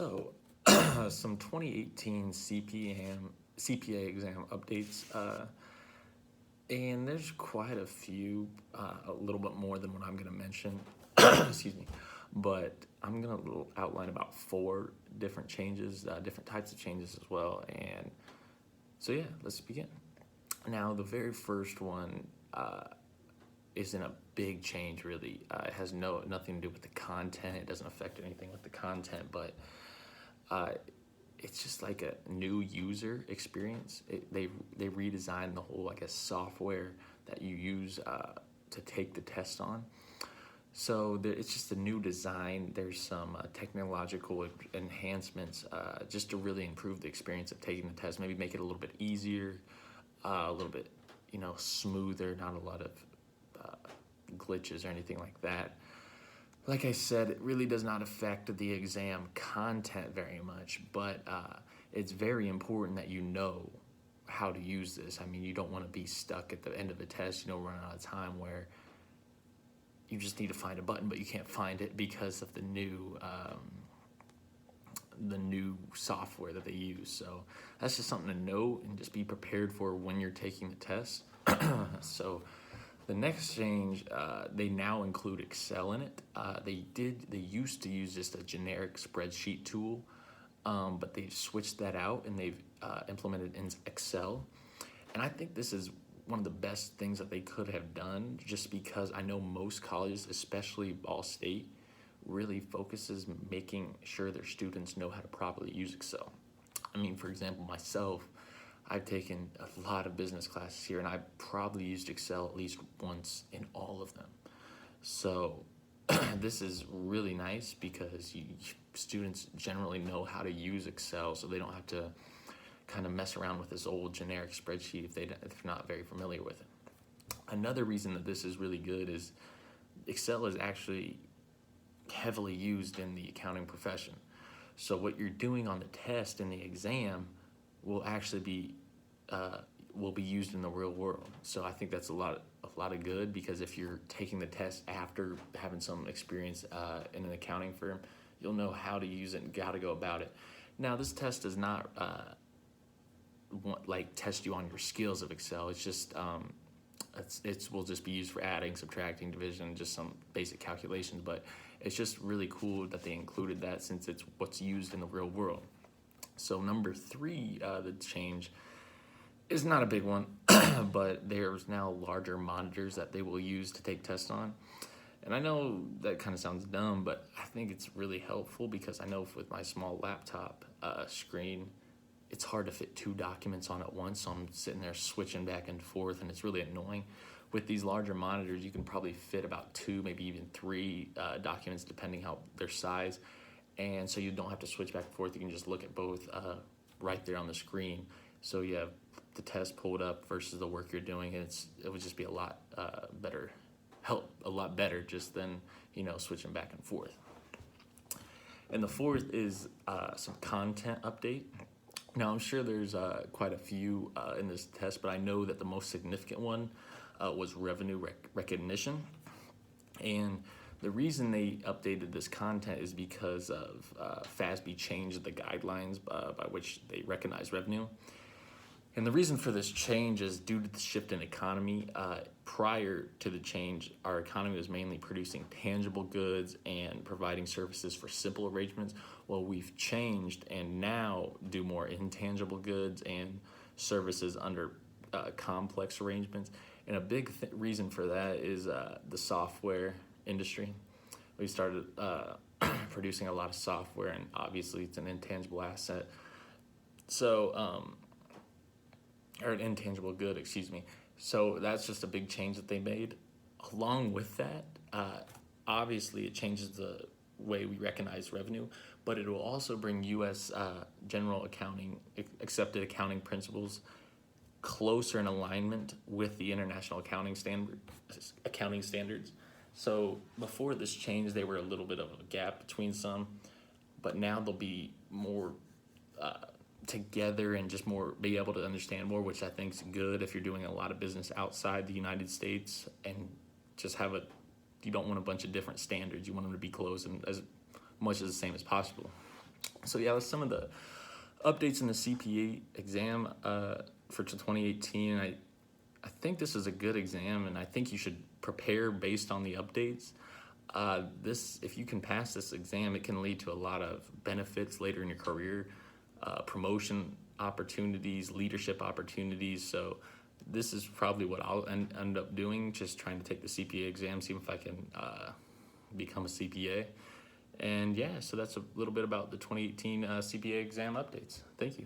So, some 2018 CPA exam updates, and there's quite a few, a little bit more than what I'm going to mention. Excuse me, but I'm going to outline about 4 different changes, different types of changes as well. And so, yeah, let's begin. Now, the very first one isn't a big change, really. It has nothing to do with the content. It doesn't affect anything with the content, but it's just like a new user experience. They redesigned the whole, I guess, software that you use to take the test on. So it's just a new design. There's some technological enhancements just to really improve the experience of taking the test. Maybe make it a little bit easier, a little bit, smoother. Not a lot of glitches or anything like that. Like I said, it really does not affect the exam content very much, but it's very important that you know how to use this. I mean, you don't want to be stuck at the end of a test, running out of time where you just need to find a button, but you can't find it because of the new software that they use. So that's just something to know and just be prepared for when you're taking the test. So the next change, they now include Excel in it. They used to use just a generic spreadsheet tool, but they've switched that out and they've implemented in Excel. And I think this is one of the best things that they could have done, just because I know most colleges, especially Ball State, really focuses making sure their students know how to properly use Excel. I mean, for example, myself, I've taken a lot of business classes here, and I've probably used Excel at least once in all of them. So this is really nice because students generally know how to use Excel, so they don't have to kind of mess around with this old generic spreadsheet if they're not very familiar with it. Another reason that this is really good is Excel is actually heavily used in the accounting profession. So what you're doing on the test and the exam will actually be used in the real world. So I think that's a lot of good, because if you're taking the test after having some experience in an accounting firm, you'll know how to use it and how to go about it. Now, this test does not test you on your skills of Excel. It's just it will just be used for adding, subtracting, division, just some basic calculations. But it's just really cool that they included that, since it's what's used in the real world. So number 3, the change is not a big one, but there's now larger monitors that they will use to take tests on. And I know that kind of sounds dumb, but I think it's really helpful, because I know with my small laptop screen, it's hard to fit 2 documents on at once, so I'm sitting there switching back and forth, and it's really annoying. With these larger monitors, you can probably fit about 2, maybe even 3 documents, depending how their size. And so you don't have to switch back and forth. You can just look at both right there on the screen. So you have the test pulled up versus the work you're doing. And it would just be a lot better just than switching back and forth. And the 4th is some content update. Now, I'm sure there's quite a few in this test, but I know that the most significant one was revenue recognition. And the reason they updated this content is because of FASB changed the guidelines by which they recognize revenue. And the reason for this change is due to the shift in economy. Prior to the change, our economy was mainly producing tangible goods and providing services for simple arrangements. Well, we've changed and now do more intangible goods and services under complex arrangements. And a big reason for that is the software industry. We started producing a lot of software, and obviously it's an intangible asset. So, or an intangible good, excuse me. So that's just a big change that they made. Along with that, obviously it changes the way we recognize revenue, but it will also bring U.S. General accounting, accepted accounting principles closer in alignment with the international accounting standards. So before this change, they were a little bit of a gap between some, but now they'll be more together and just more be able to understand more, which I think is good if you're doing a lot of business outside the United States and just you don't want a bunch of different standards. You want them to be close and as much as the same as possible. So yeah, that's some of the updates in the CPA exam for 2018. I think this is a good exam, and I think you should prepare based on the updates. If you can pass this exam, it can lead to a lot of benefits later in your career, promotion opportunities, leadership opportunities. So this is probably what I'll end up doing, just trying to take the CPA exam, see if I can become a CPA. And yeah, so that's a little bit about the 2018 CPA exam updates. Thank you.